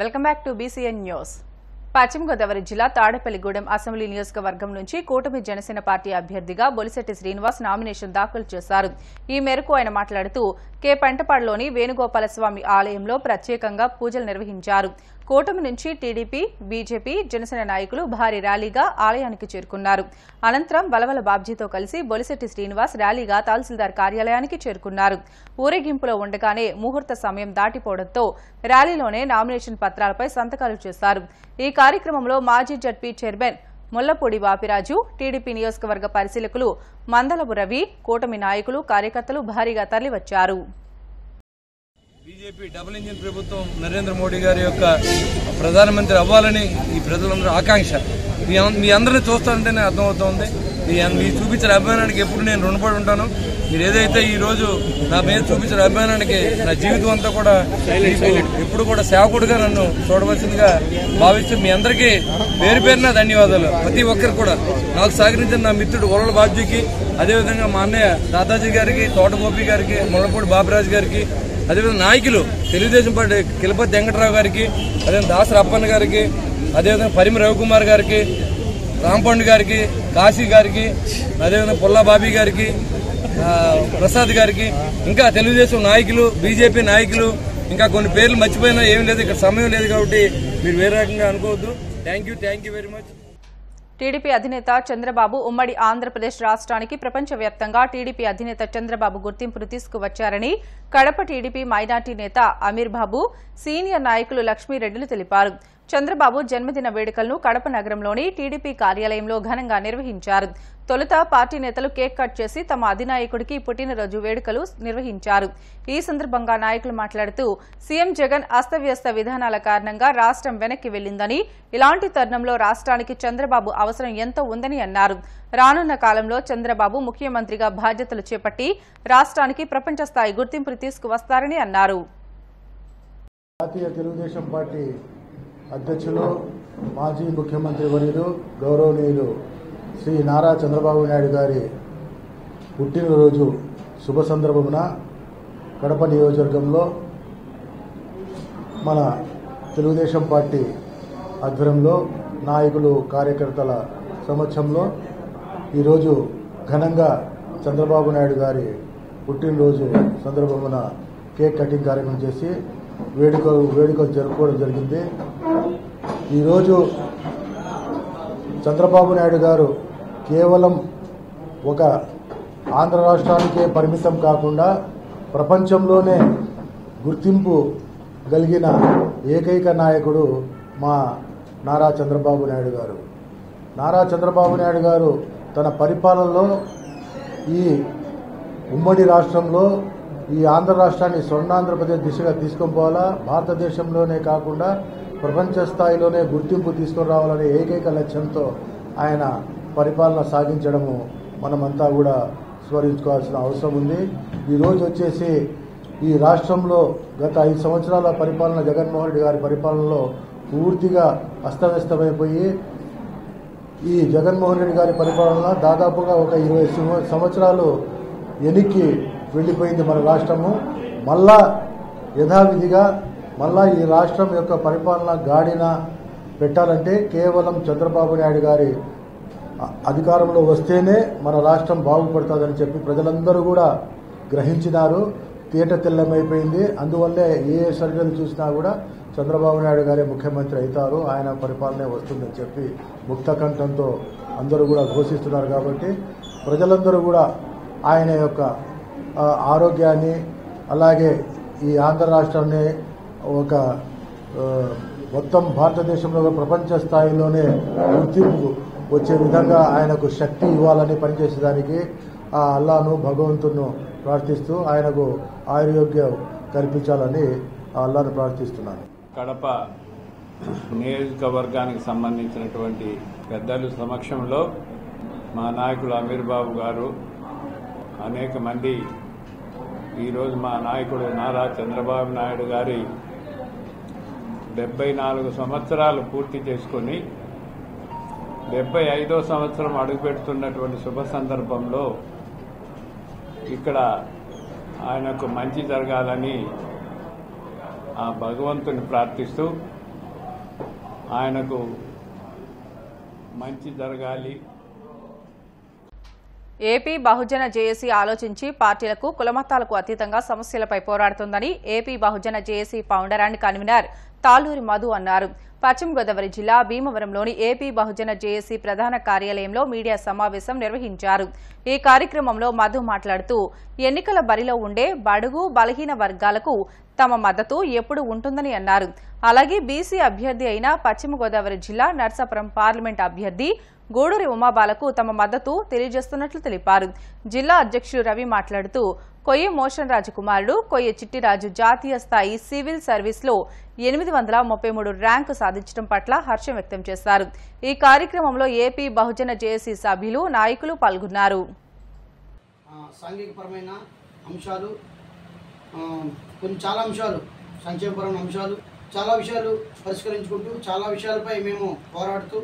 Welcome back to BCN news. పశ్చిమ గోదావరి జిల్లా Tadepalligudem assembly నియోజకవర్గం నుంచి కూటమి జనసేన పార్టీ అభ్యర్థిగా బొలిశెట్టి శ్రీనివాస్ నామినేషన్ దాఖలు చేశారు. ఈ మేరకు ఆయన మాట్లాడుతూ కె పెంటపాడులోని వేణుగోపాలస్వామి ఆలయంలో ప్రత్యేకంగా పూజలు నిర్వహించారు. కూటమి నుంచి టీడీపీ, బీజేపీ, జనసేన నాయకులు భారీ ర్యాలీగా ఆలయానికి చేరుకున్నారు. అనంతరం వలవల బాబ్జీతో కలిసి బొలిశెట్టి శ్రీనివాస్ ర్యాలీగా తహసీల్దార్ కార్యాలయానికి చేరుకున్నారు. ఊరేగింపులో ఉండగానే ముహూర్త సమయం దాటిపోవడంతో ర్యాలీలోనే నామినేషన్ పత్రాలపై సంతకాలు చేశారు. ఈ కార్యక్రమంలో మాజీ ZP chairman Mullapudi Bapiraju, TDP నియోజకవర్గ పరిశీలకులు మందలపు రవి, కూటమి నాయకులు, కార్యకర్తలు భారీగా తరలివచ్చారు. బీజేపీ డబుల్ ఇంజిన్ ప్రభుత్వం నరేంద్ర మోడీ గారి యొక్క ప్రధానమంత్రి అవ్వాలని ఈ ప్రజలందరూ ఆకాంక్ష. మీ అందరినీ చూస్తానంటేనే అర్థమవుతోంది. మీరు చూపించిన అభిమానానికి ఎప్పుడు నేను రుణపడి ఉంటాను. మీరు ఏదైతే ఈ రోజు నా మీద చూపించిన అభిమానానికి నా జీవితం అంతా కూడా ఎప్పుడు కూడా సేవకుడిగా నన్ను చూడవలసిందిగా భావిస్తూ మీ అందరికీ పేరు పేరున ధన్యవాదాలు. ప్రతి ఒక్కరు కూడా నాకు సహకరించిన నా మిత్రుడు వలవల బాబ్జీకి, అదేవిధంగా మా అన్నయ్య దాదాజీ గారికి, తోటగోపి గారికి, ముల్లపూడి బాపిరాజు గారికి, అదేవిధంగా నాయకులు తెలుగుదేశం పార్టీ కిలపతి వెంకటరావు గారికి, అదేవిధంగా దాసరి అప్పన్న గారికి, అదేవిధంగా పరిమి రవికుమార్ గారికి, రాంపండు గారికి, కాశీ గారికి, అదేవిధంగా పుల్లా బాబీ గారికి, ప్రసాద్ గారికి, ఇంకా తెలుగుదేశం నాయకులు, బీజేపీ నాయకులు, ఇంకా కొన్ని పేర్లు మర్చిపోయినా ఏం లేదు. ఇక్కడ సమయం లేదు కాబట్టి మీరు వేరే రకంగా అనుకోవద్దు. Thank you very much. TDP అధినేత చంద్రబాబు ఉమ్మడి ఆంధ్రప్రదేశ్ రాష్ట్రానికి ప్రపంచవ్యాప్తంగా టీడీపీ అధినేత చంద్రబాబు గుర్తింపును తీసుకువచ్చారని కడప టీడీపీ మైనార్టీ నేత అమీర్ బాబు, సీనియర్ నాయకులు లక్ష్మీరెడ్డిలు తెలిపారు. చంద్రబాబు జన్మదిన వేడుకలను కడప నగరంలోని టీడీపీ కార్యాలయంలో ఘనంగా నిర్వహించారు. తొలుత పార్టీ నేతలు కేక్ కట్ చేసి తమ అధినాయకుడికి పుట్టినరోజు వేడుకలు నిర్వహించారు. ఈ సందర్భంగా నాయకులు మాట్లాడుతూ సీఎం జగన్ అస్తవ్యస్త విధానాల కారణంగా రాష్ట్రం వెనక్కి వెళ్లిందని, ఇలాంటి తరుణంలో రాష్ట్రానికి చంద్రబాబు అవసరం ఎంతో ఉందని అన్నారు. రానున్న కాలంలో చంద్రబాబు ముఖ్యమంత్రిగా బాధ్యతలు చేపట్టి రాష్ట్రానికి ప్రపంచ స్థాయి గుర్తింపును తీసుకువస్తారని అన్నారు. జాతీయ తెలుగుదేశం పార్టీ అధ్యక్షులు, మాజీ ముఖ్యమంత్రి వర్యులు, గౌరవనీయులు శ్రీ నారా చంద్రబాబు నాయుడు గారి పుట్టినరోజు శుభ సందర్భమున కడప నియోజకవర్గంలో మన తెలుగుదేశం పార్టీ ఆధ్వర్యంలో నాయకులు, కార్యకర్తల సమక్షంలో ఈరోజు ఘనంగా చంద్రబాబు నాయుడు గారి పుట్టినరోజు సందర్భమున కేక్ కటింగ్ కార్యక్రమం చేసి వేడుకలు జరుపుకోవడం జరిగింది. ఈరోజు చంద్రబాబు నాయుడు గారు కేవలం ఒక ఆంధ్ర రాష్ట్రానికే పరిమితం కాకుండా ప్రపంచంలోనే గుర్తింపు కలిగిన ఏకైక నాయకుడు మా నారా చంద్రబాబు నాయుడు గారు. నారా చంద్రబాబు నాయుడు గారు తన పరిపాలనలో ఈ ఉమ్మడి రాష్ట్రంలో ఈ ఆంధ్ర రాష్ట్రాన్ని స్వర్ణాంధ్రప్రదేశ్ దిశగా తీసుకొని పోవాలా, భారతదేశంలోనే కాకుండా ప్రపంచ స్థాయిలోనే గుర్తింపు తీసుకొని రావాలనే ఏకైక లక్ష్యంతో ఆయన పరిపాలన సాగించడము మనమంతా కూడా స్మరించుకోవాల్సిన అవసరం ఉంది. ఈరోజు వచ్చేసి ఈ రాష్ట్రంలో గత 5 సంవత్సరాల పరిపాలన జగన్మోహన్ రెడ్డి గారి పరిపాలనలో పూర్తిగా అస్తవ్యస్తమైపోయి ఈ జగన్మోహన్ రెడ్డి గారి పరిపాలన దాదాపుగా ఒక 20 సంవత్సరాలు వెనక్కి వెళ్లిపోయింది మన రాష్ట్రము. మళ్ళా యథావిధిగా మళ్ళా ఈ రాష్ట్రం యొక్క పరిపాలన గాడిన పెట్టాలంటే కేవలం చంద్రబాబు నాయుడు గారి అధికారంలో వస్తేనే మన రాష్ట్రం బాగుపడుతుందని చెప్పి ప్రజలందరూ కూడా గ్రహించినారు. తేట తెల్లమైపోయింది. అందువల్లే ఏ సర్వేలు చూసినా కూడా చంద్రబాబు నాయుడు గారే ముఖ్యమంత్రి అవుతారు, ఆయన పరిపాలనే వస్తుందని చెప్పి ముక్తకంఠంతో అందరూ కూడా ఘోషిస్తున్నారు. కాబట్టి ప్రజలందరూ కూడా ఆయన యొక్క ఆరోగ్యాన్ని, అలాగే ఈ ఆంధ్ర రాష్ట్రాన్ని ఒక మొత్తం భారతదేశంలో ప్రపంచ స్థాయిలోనే గుర్తింపు వచ్చే విధంగా ఆయనకు శక్తి ఇవ్వాలని పనిచేసేదానికి ఆ అల్లాను, భగవంతును ప్రార్థిస్తూ ఆయనకు ఆరోగ్యం కల్పించాలని ఆ అల్లాను ప్రార్థిస్తున్నాను. కడప నియోజకవర్గానికి సంబంధించినటువంటి పెద్దల సమక్షంలో మా నాయకులు అమీర్ బాబు గారు, అనేక మంది ఈరోజు మా నాయకుడు నారా చంద్రబాబు నాయుడు గారి 74 సంవత్సరాలు పూర్తి చేసుకుని 75వ సంవత్సరం అడుగుపెడుతున్నటువంటి శుభ సందర్భంలో ఇక్కడ ఆయనకు మంచి జరగాలని ఆ భగవంతుని ప్రార్థిస్తూ ఆయనకు మంచి జరగాలి. ఏపీ బహుజన జేఏసీ ఆలోచించి పార్టీలకు కులమతాలకు అతీతంగా సమస్యలపై పోరాడుతుందని AP Bahujan JAC founder and convener Talluri Madhu అన్నారు. పశ్చిమ గోదావరి జిల్లా భీమవరంలోని ఏపీ బహుజన జేఏసీ ప్రధాన కార్యాలయంలో మీడియా సమావేశం నిర్వహించారు. ఈ కార్యక్రమంలో మధు మాట్లాడుతూ ఎన్నికల బరిలో ఉండే బడుగు బలహీన వర్గాలకు తమ మద్దతు ఎప్పుడు ఉంటుందని అన్నారు. అలాగే బీసీ అభ్యర్థి అయిన పశ్చిమ గోదావరి జిల్లా నర్సాపురం పార్లమెంట్ అభ్యర్థి గూడూరి ఉమాబాలకు తమ మద్దతు తెలియజేస్తున్నట్లు తెలిపారు. జిల్లా అధ్యక్షుడు రవి మాట్లాడుతూ కొయ్య మోషన్ రాజు కుమారుడు కొయ్య చిట్టిరాజు జాతీయ స్థాయి సివిల్ సర్వీస్లో 833 ర్యాంకు సాధించడం పట్ల హర్షం వ్యక్తం చేశారు. ఈ కార్యక్రమంలో ఏపీ బహుజన జేఏసీ సభ్యులు నాయకులు పాల్గొన్నారు. సాంఘికపరమైన అంశాలు, చాలా అంశాలు, సంక్షేమపరమైన అంశాలు, చాలా విషయాలు పరిష్కరించుకుంటూ చాలా విషయాలపై మేము పోరాడుతూ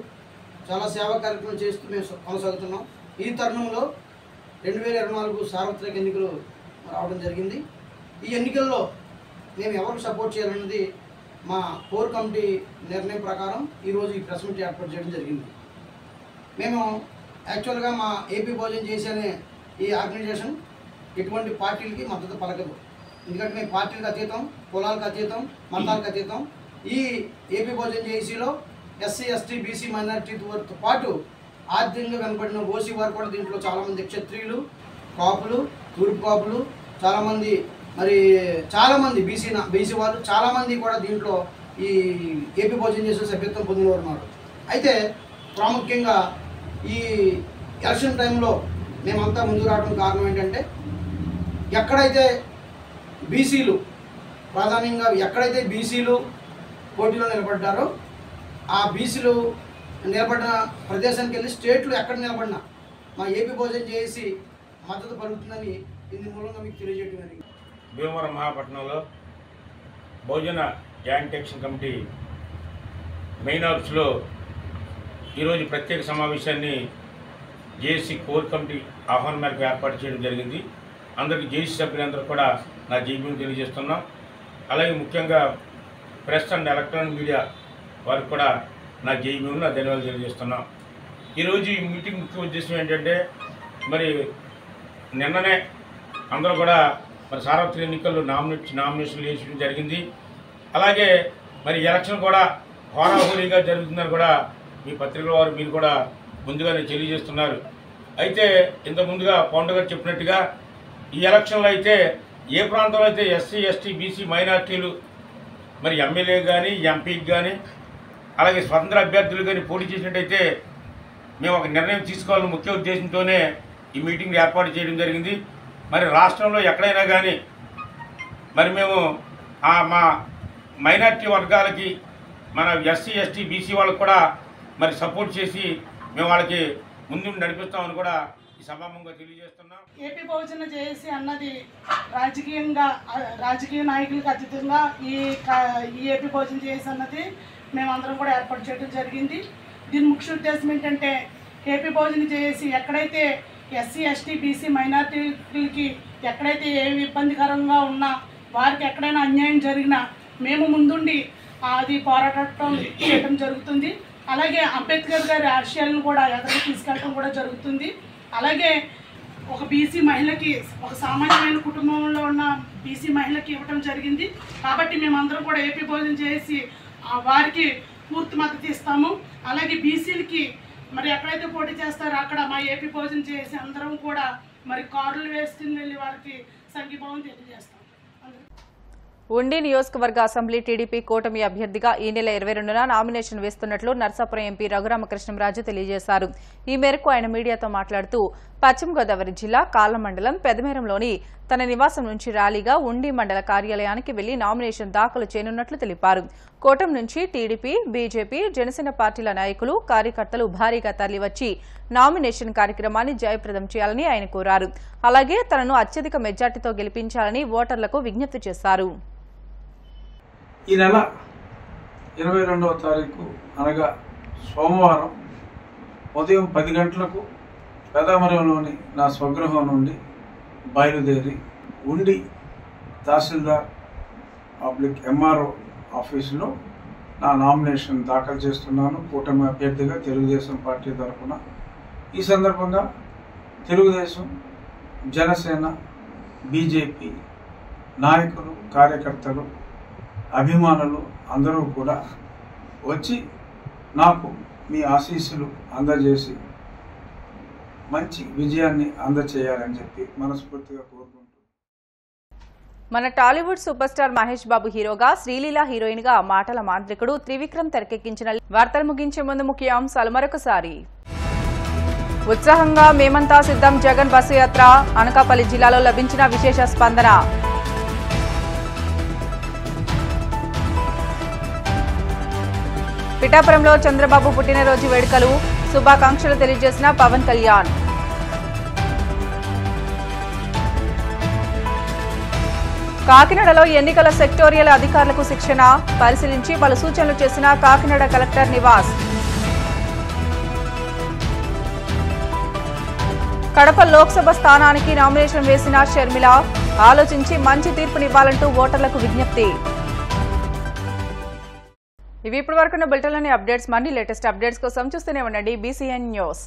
చాలా సేవా కార్యక్రమాలు చేస్తూ మేము కొనసాగుతున్నాం. ఈ తరుణంలో 2024 సార్వత్రిక ఎన్నికలు రావడం జరిగింది. ఈ ఎన్నికల్లో మేము ఎవరికి సపోర్ట్ చేయాలన్నది మా కోర్ కమిటీ నిర్ణయం ప్రకారం ఈరోజు ఈ ప్రెస్ మీట్ ఏర్పాటు చేయడం జరిగింది. మేము యాక్చువల్గా మా ఏపీ బహుజన జేఏసీ అనే ఈ ఆర్గనైజేషన్ ఎటువంటి పార్టీలకి మద్దతు పలకదు. ఎందుకంటే మేము పార్టీలకు అతీతం, కులాలకు అతీతం, మతాలకు అతీతం. ఈ ఏపీ బహుజన జేఏసీలో ఎస్సీ, ఎస్టీ, బీసీ, మైనారిటీ వారితో పాటు ఆర్థికంగా వెనబడిన ఓసీ వారు కూడా దీంట్లో చాలామంది క్షత్రియులు, కాపులు, తూర్పు కాపులు, చాలామంది చాలామంది బీసీ వాళ్ళు చాలామంది కూడా దీంట్లో ఈ ఏపీ బహుజన జేఏసీ సభ్యత్వం పొందినవారు ఉన్నారు. అయితే ప్రాముఖ్యంగా ఈ ఎలక్షన్ టైంలో మేమంతా ముందుకు రావడం కారణం ఏంటంటే ఎక్కడైతే బీసీలు ప్రధానంగా బీసీలు పోటీలో నిలబడ్డారో ఆ బీసీలు నిలబడిన ప్రదేశానికి వెళ్ళి స్టేట్లు ఎక్కడ నిలబడినా మా ఏపీ బహుజన జేఏసీ మద్దతు పలుకుతుందని దీని మూలంగా మీకు తెలియజేయడం జరిగింది. భీమవరం మహాపట్నంలో బహుజన జాయింట్ యాక్షన్ కమిటీ మెయిన్ ఆఫీస్లో ఈరోజు ప్రత్యేక సమావేశాన్ని జేఏసీ కోర్ కమిటీ ఆహ్వానం మేరకు ఏర్పాటు చేయడం జరిగింది. అందరికీ జేఏసీ సభ్యులందరూ కూడా నా జైబీని తెలియజేస్తున్నాం. అలాగే ముఖ్యంగా ప్రెస్ అండ్ ఎలక్ట్రానిక్ మీడియా వారికి కూడా నా జైబీని నా ధన్యవాదాలు తెలియజేస్తున్నాం. ఈరోజు ఈ మీటింగ్ ముఖ్య ఉద్దేశం ఏంటంటే మరి నిన్ననే అందరూ కూడా మరి సార్వత్రిక ఎన్నికల్లో నామినేషన్లు వేయడం జరిగింది. అలాగే మరి ఎలక్షన్ కూడా హోరాహోరీగా జరుగుతుందని కూడా మీ పత్రికల వారు మీరు కూడా ముందుగానే తెలియజేస్తున్నారు. అయితే ఇంత ముందుగా పవన్ గారు చెప్పినట్టుగా ఈ ఎలక్షన్లో అయితే ఏ ప్రాంతంలో అయితే ఎస్సీ, ఎస్టీ, బీసీ, మైనార్టీలు మరి ఎమ్మెల్యే కానీ ఎంపీకి కానీ అలాగే స్వతంత్ర అభ్యర్థులు కానీ పోటీ చేసినట్టయితే మేము ఒక నిర్ణయం తీసుకోవాలని ముఖ్య ఉద్దేశంతోనే ఈ మీటింగ్ ఏర్పాటు చేయడం జరిగింది. మరి రాష్ట్రంలో ఎక్కడైనా కానీ మరి మేము మా మైనార్టీ వర్గాలకి మన ఎస్సీ, ఎస్టీ, బీసీ వాళ్ళకు కూడా మరి సపోర్ట్ చేసి మేము వాళ్ళకి ముందు నడిపిస్తామని కూడా ఈ సభాముఖంగా తెలియజేస్తున్నాం. ఏపీ బహుజన జేఏసీ అన్నది రాజకీయ నాయకులకు అతీతంగా ఈ ఏపీ బహుజన జేఏసీ అన్నది మేమందరం కూడా ఏర్పాటు చేయడం జరిగింది. దీని ముఖ్య ఉద్దేశం ఏంటంటే ఏపీ బహుజన జేఏసీ ఎక్కడైతే ఎస్సీ, ఎస్టీ, బీసీ, మైనార్టీలకి ఎక్కడైతే ఏ ఇబ్బందికరంగా ఉన్నా వారికి ఎక్కడైనా అన్యాయం జరిగినా మేము ముందుండి అది పోరాటం చేయడం జరుగుతుంది. అలాగే అంబేద్కర్ గారి ఆశయాలను కూడా ఎదురు తీసుకెళ్ళడం కూడా జరుగుతుంది. అలాగే ఒక బీసీ మహిళకి, ఒక సామాన్యమైన కుటుంబంలో ఉన్న బీసీ మహిళకి ఇవ్వడం జరిగింది. కాబట్టి మేమందరం కూడా ఏపీ బహుజన జేఏసీ వారికి పూర్తి మద్దతు ఇస్తాము. అలాగే బీసీలకి మరి ఎక్కడైతే పోటీ చేస్తారో అక్కడ మా ఏపీ బహుజన జేఏసీ అందరం కూడా మరి కార్డులు వేసుకుని వెళ్ళి వారికి సంఘీభావం తెలియజేస్తాం. ఉండి నియోజకవర్గ అసెంబ్లీ టీడీపీ కూటమి అభ్యర్థిగా ఈ నెల 22న నామినేషన్ వేస్తున్నట్లు నర్సాపురం ఎంపీ రఘురామకృష్ణంరాజు తెలియజేశారు. ఈ మేరకు ఆయన మీడియాతో మాట్లాడుతూ పశ్చిమ గోదావరి జిల్లా కాళ్ల మండలం పెదమేరంలోని తన నివాసం నుంచి ర్యాలీగా ఉండి మండల కార్యాలయానికి వెళ్లి నామినేషన్ దాఖలు చేయనున్నట్లు తెలిపారు. కూటమి నుంచి టీడీపీ, బీజేపీ, జనసేన పార్టీల నాయకులు, కార్యకర్తలు భారీగా తరలివచ్చి నామినేషన్ కార్యక్రమాన్ని జయప్రదం చేయాలని ఆయన కోరారు. అలాగే తనను అత్యధిక మెజార్టీతో గెలిపించాలని ఓటర్లకు విజ్ఞప్తి చేశారు. ఈ నెల 22వ తారీఖు అనగా సోమవారం ఉదయం 10 గంటలకు పెదమరంలోని నా స్వగృహం నుండి బయలుదేరి ఉండి తహసీల్దార్ పబ్లిక్ ఎంఆర్ఓ ఆఫీసులో నా నామినేషన్ దాఖలు చేస్తున్నాను కూటమి అభ్యర్థిగా తెలుగుదేశం పార్టీ తరఫున. ఈ సందర్భంగా తెలుగుదేశం, జనసేన, బీజేపీ నాయకులు, కార్యకర్తలు, అభిమానులు అందరూ కూడా వచ్చి నాకు మీ ఆశీస్సులు అందజేసి మంచి విజయాన్ని అందజేయాలని చెప్పి మనస్ఫూర్తిగా కోరుకుంటున్నాను. మన టాలీవుడ్ సూపర్ స్టార్ మహేష్ బాబు హీరోగా, శ్రీలీల హీరోయిన్ గా మాటల మాంత్రికుడు త్రివిక్రమ్ తెరకెక్కించిన వార్తలు ముగించే ముందు ముఖ్య అంశాలు మరొకసారి. ఉత్సాహంగా మేమంతా సిద్ధం జగన్ బస్సు యాత్ర, అనకాపల్లి జిల్లాలో లభించిన విశేష స్పందన. పిఠాపురంలో చంద్రబాబు పుట్టినరోజు వేడుకలు, శుభాకాంక్షలు తెలియజేసిన పవన్ కళ్యాణ్. కాకినాడలో ఎన్నికల సెక్టోరియల్ అధికారులకు శిక్షణ, పరిశీలించి పలు సూచనలు చేసిన కాకినాడ కలెక్టర్ నివాస్. కడప లోక్సభ స్థానానికి నామినేషన్ వేసిన షర్మిల, ఆలోచించి మంచి తీర్పునివ్వాలంటూ ఓటర్లకు విజ్ఞప్తి. ఇవి ఇప్పటివరకున్న బులెటిన్లోని అప్డేట్స్. మరిన్ని లేటెస్ట్ అప్డేట్స్ కోసం చూస్తూనే ఉండండి BCN న్యూస్.